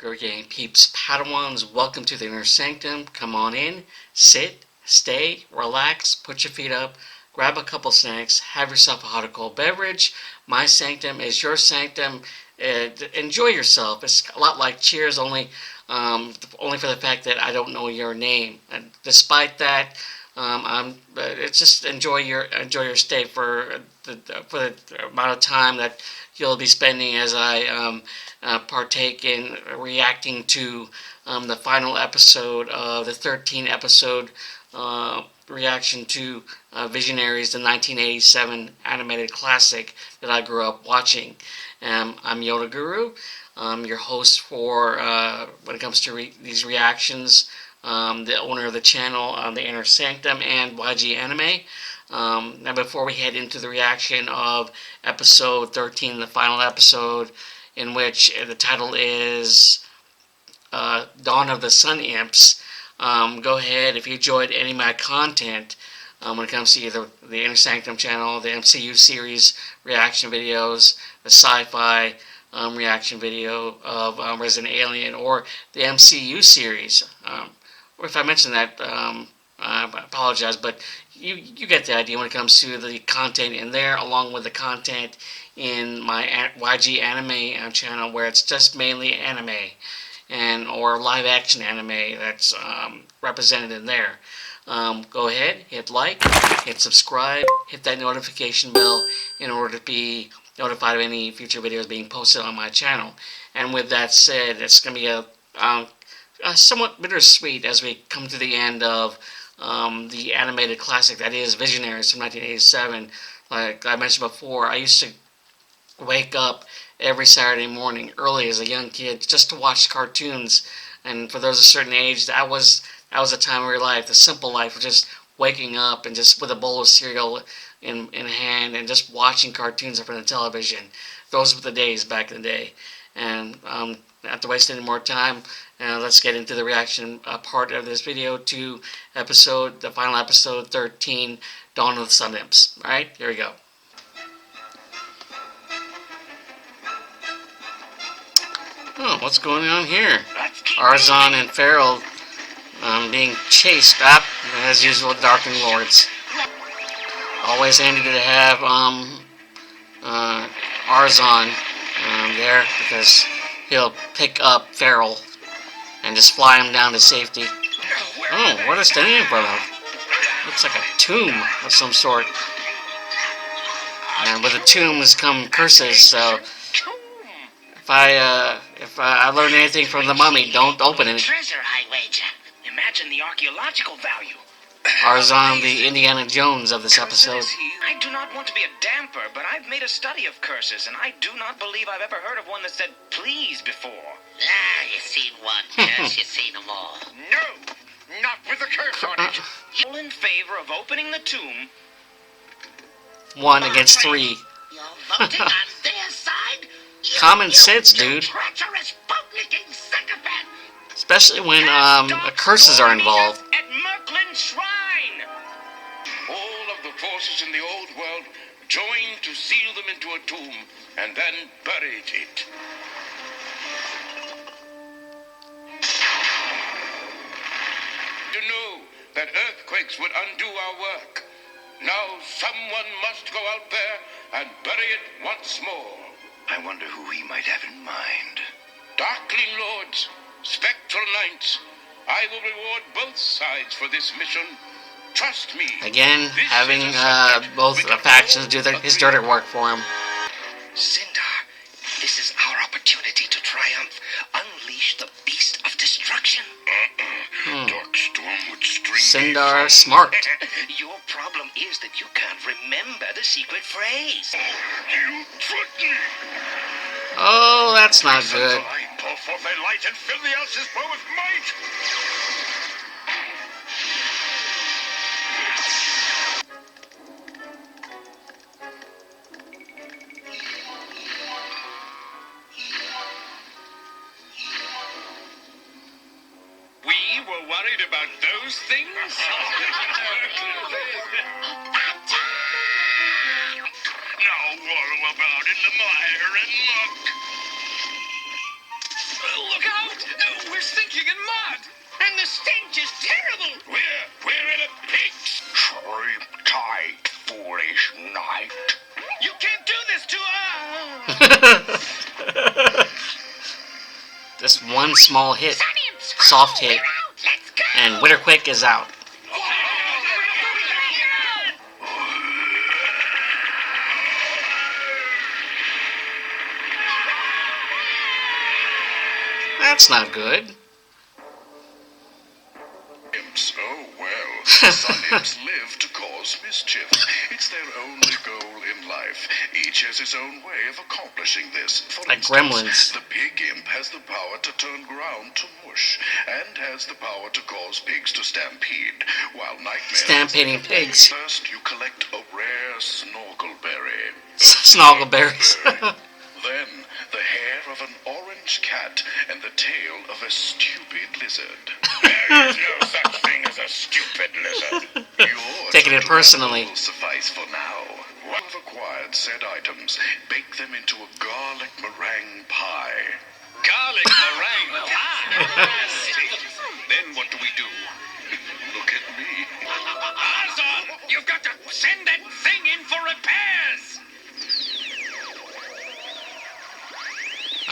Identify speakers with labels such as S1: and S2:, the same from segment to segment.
S1: Girl Gang Peeps, Padawans, welcome to the Inner Sanctum. Come on in, sit, stay, relax, put your feet up, grab a couple snacks, have yourself a hot or cold beverage. My sanctum is your sanctum. Enjoy yourself. It's a lot like Cheers, only for the fact that I don't know your name. And despite that, it's just enjoy your stay for the amount of time that you'll be spending as I partake in reacting to the final episode of the 13 episode reaction to Visionaries, the 1987 animated classic that I grew up watching. I'm Yoda Guru. I'm your host for when it comes to these reactions. The owner of the channel, the Inner Sanctum, and YG Anime. Now, before we head into the reaction of episode 13, the final episode, in which the title is Dawn of the Sun Imps, go ahead, if you enjoyed any of my content when it comes to either the Inner Sanctum channel, the MCU series reaction videos, the sci-fi reaction video of Resident Alien, or the MCU series. Or if I mentioned that, I apologize, but you get the idea when it comes to the content in there, along with the content in my YG Anime channel, where it's just mainly anime or live action anime that's represented in there. Go ahead, hit like, hit subscribe, hit that notification bell in order to be notified of any future videos being posted on my channel. And with that said, it's going to be a somewhat bittersweet as we come to the end of the animated classic that is Visionaries from 1987. Like I mentioned before, I used to wake up every Saturday morning early as a young kid just to watch cartoons. And for those of a certain age, that was a time of your life, the simple life of just waking up and just with a bowl of cereal in hand and just watching cartoons up on the television. Those were the days back in the day. And not to waste any more time, let's get into the reaction part of this video to the final episode 13, Dawn of the Sun Imps. Alright, here we go. Oh, what's going on here? Arzon and Farrell being chased up, as usual, Darkening Lords. Always handy to have Arzon there, because he'll pick up Farrell and just fly him down to safety. Oh, what is standing in front of? Looks like a tomb of some sort. And with the tombs come curses, so if I learned anything from the mummy, don't open it.
S2: Treasure, I wager. Imagine the archaeological value.
S1: Arzon, the Indiana Jones of this episode.
S2: I do not want to be a damper, but I've made a study of curses, and I do not believe I've ever heard of one that said please before.
S3: Ah, you seen one curse, you seen them all.
S2: No, not with a curse on it. All in favor of opening the tomb.
S1: 1 against 3.
S3: You're voting on their side?
S1: Common sense, dude.
S3: Treacherous, bootlicking sycophant!
S1: Especially when curses are involved.
S2: At Merklin Shrine.
S4: All of the forces in the old world joined to seal them into a tomb and then buried it. To know that earthquakes would undo our work. Now someone must go out there and bury it once more.
S5: I wonder who he might have in mind.
S4: Darkling Lords, Spectral Knights, I will reward both sides for this mission. Trust me.
S1: Again, having both factions do his dirty work for him.
S5: Sindar, this is our opportunity to triumph. Unleash the beast of destruction.
S4: Dark storm would string
S1: Sindar smart.
S5: Your problem is that you can't remember the secret phrase.
S4: You tricked me.
S1: Oh, that's not good.
S4: I pour forth thy light and fill the else's bow with might. We were worried about those things. Now wallow about in the mire and muck. Look out!
S2: sinking in mud. And the stench is terrible.
S4: We're in a pig's. Sleep tight, foolish knight.
S2: You can't do this to us.
S1: Just one small hit,
S3: Sun Imps, go!
S1: soft hit,
S3: We're out! Let's go!
S1: and Witterquick is out. That's not good.
S4: Imps, oh well. Some imps live to cause mischief. It's their only goal in life. Each has his own way of accomplishing this. For
S1: Like
S4: instance,
S1: gremlins.
S4: the pig imp has the power to turn ground to mush, and has the power to cause pigs to stampede, while Nightmare...
S1: Stampeding pigs.
S4: First, you collect a rare snorkelberry.
S1: Snoggleberries.
S4: Then, the hair of an orange cat and the tail of a stupid lizard. There is no such thing as a stupid lizard. Your
S1: Taking it
S4: total
S1: personally.
S4: will suffice for now. Once you've acquired said items, bake them into a garlic meringue pie.
S2: Garlic meringue pie. Then what do we do?
S4: Look at me.
S2: Ozon, you've got to send that thing in for repairs.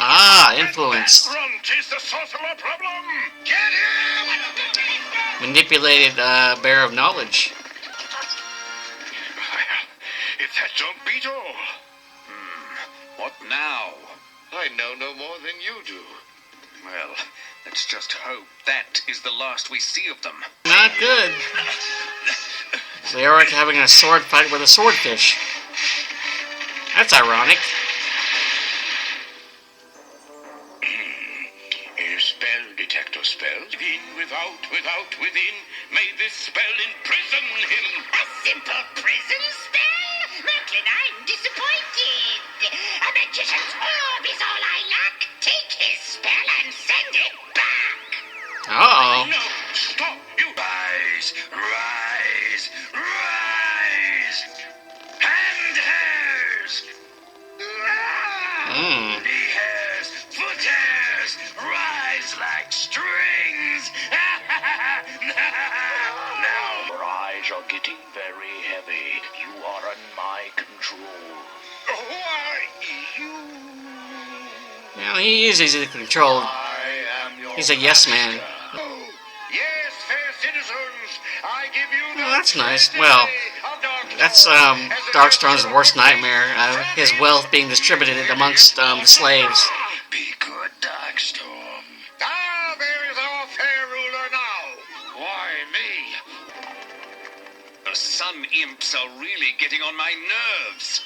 S1: Ah, influenced.
S4: Run, tis the source of my problem. Get him!
S1: Manipulated bear of knowledge.
S4: It's that junk beetle.
S2: What now?
S4: I know no more than you do.
S2: Well, let's just hope that is the last we see of them.
S1: Not good. They are having a sword fight with a swordfish. That's ironic.
S4: A spell detector spell. Within, without, within. May this spell imprison him.
S3: A simple prison spell? Merklin, I'm disappointed. A magician's orb is all I lack. Take his spell and send it back.
S1: Uh-oh.
S4: No, stop, you. Rise, rise, rise. And hairs.
S1: Mm.
S4: Knee hairs, foot hairs, rise like strings. Now your eyes are getting very heavy. You are in my control. Why, you?
S1: Well, he is easy to control.
S4: I am your
S1: He's a yes man.
S4: master. Oh, yes, fair citizens, I give you the
S1: Well, that's nice. Well, that's Darkstorm's worst nightmare. His wealth being distributed amongst the slaves.
S4: Be good, Darkstorm. Ah, there is our fair ruler now. Why me?
S2: The Sun Imps are really getting on my nerves.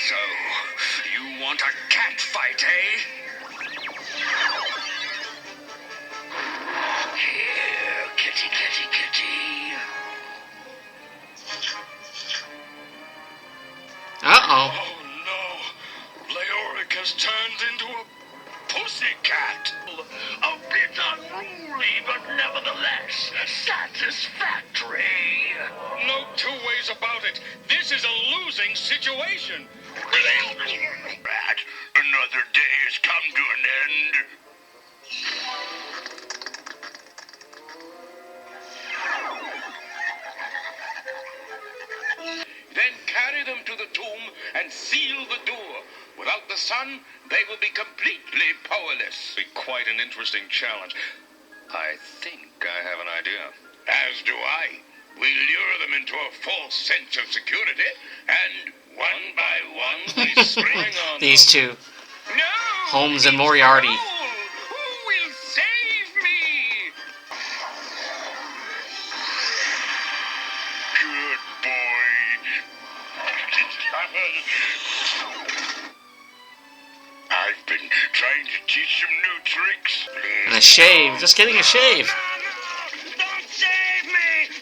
S2: So, you want a cat fight, eh?
S4: Here, kitty, kitty, kitty.
S1: Uh-oh.
S4: Oh no! Leoric has turned into a pussycat. A bit unruly, but nevertheless satisfactory.
S6: No two ways about it. This is a losing situation.
S4: Rat, another day has come to an end. Then carry them to the tomb and seal the door. Without the sun, they will be completely powerless.
S6: Be quite an interesting challenge. I think I have an idea.
S4: As do I. We lure them into a false sense of security, and one by one we spring on
S1: These
S4: them.
S1: two.
S2: No!
S1: Holmes and Moriarty.
S2: Who will save me?
S4: Good boy. I've been trying to teach him new tricks.
S1: And a shave. Just getting a shave.
S4: No, don't save me!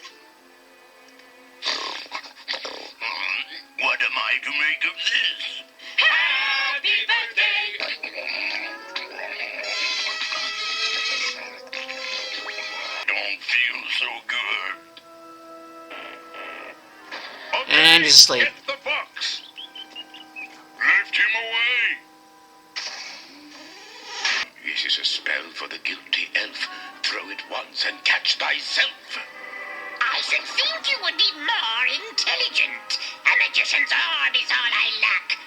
S4: What am I to make of this?
S3: Happy birthday!
S4: Don't feel so good. Okay,
S1: And he's asleep.
S4: get the box. spell for the guilty elf. Throw it once and catch thyself.
S3: I should think you would be more intelligent. A magician's orb is all I lack.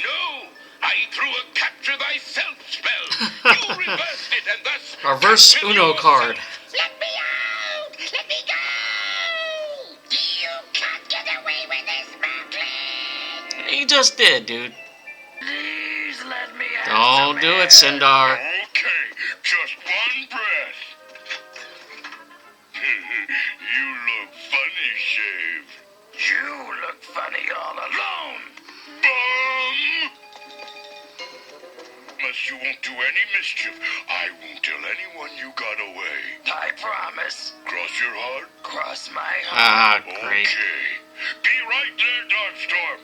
S4: No! I threw a capture thyself spell. You reversed it and thus...
S1: Reverse
S4: captured
S1: Uno
S4: yourself.
S1: card.
S3: Let me out! Let me go! You can't get away with this, Merklin!
S1: You just did, dude.
S3: Please let me out.
S1: Don't do it, Sindar.
S4: Okay, just one breath. You look funny, Shave.
S5: You look funny all alone.
S4: Bum! Unless you won't do any mischief, I won't tell anyone you got away.
S5: I promise.
S4: Cross your heart?
S5: Cross my heart.
S1: Ah, great.
S4: Okay. Be right there, Darkstorm.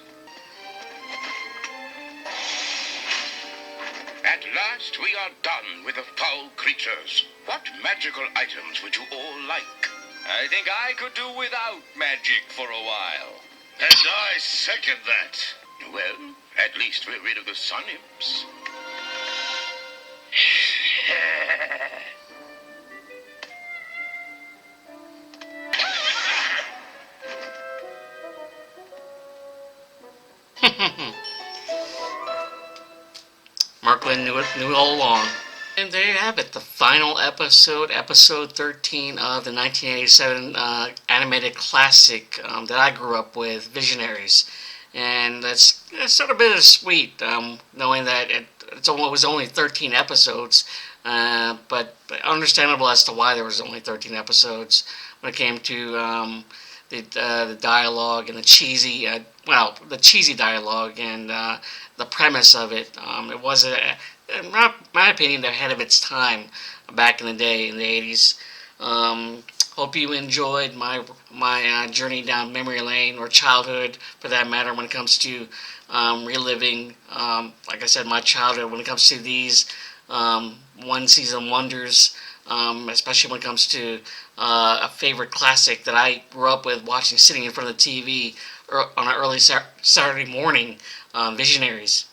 S4: At last we are done with the foul creatures. What magical items would you all like?
S6: I think I could do without magic for a while.
S4: And I second that. Well, at least we're rid of the Sun Imps.
S1: Marklin knew all along. And there you have it, the final episode, episode 13 of the 1987 animated classic that I grew up with, Visionaries. And that's sort of bittersweet, knowing that it was only 13 episodes, but understandable as to why there was only 13 episodes when it came to the dialogue and the cheesy dialogue and the premise of it. It was, in my opinion, ahead of its time back in the day, in the 80s. Hope you enjoyed my journey down memory lane, or childhood for that matter, when it comes to reliving, like I said, my childhood when it comes to these one season wonders, especially when it comes to a favorite classic that I grew up with watching, sitting in front of the TV on an early Saturday morning, Visionaries.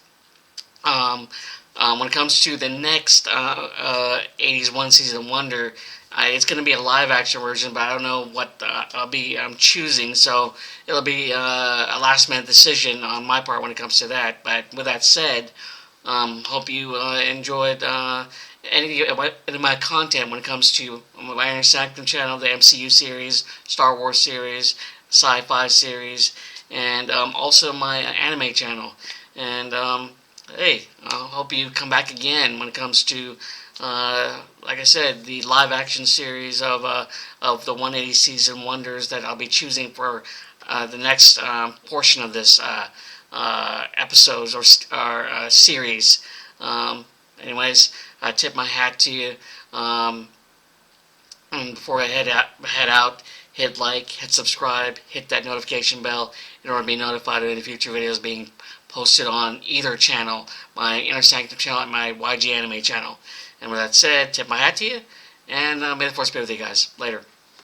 S1: When it comes to the next 80s one season wonder, it's going to be a live action version, but I don't know what I'm choosing, so it'll be a last minute decision on my part when it comes to that. But with that said, hope you enjoyed any of my content when it comes to my Inner Sanctum channel, the MCU series, Star Wars series, sci-fi series, and also my anime channel. And hey, I hope you come back again when it comes to, like I said, the live action series of the 180 season wonders that I'll be choosing for the next portion of this episodes or series. Anyways, I tip my hat to you. And before I head out, hit like, hit subscribe, hit that notification bell in order to be notified of any future videos being posted on either channel, my Inner Sanctum channel and my YG Anime channel. And with that said, tip my hat to you, and may the force be with you guys. Later.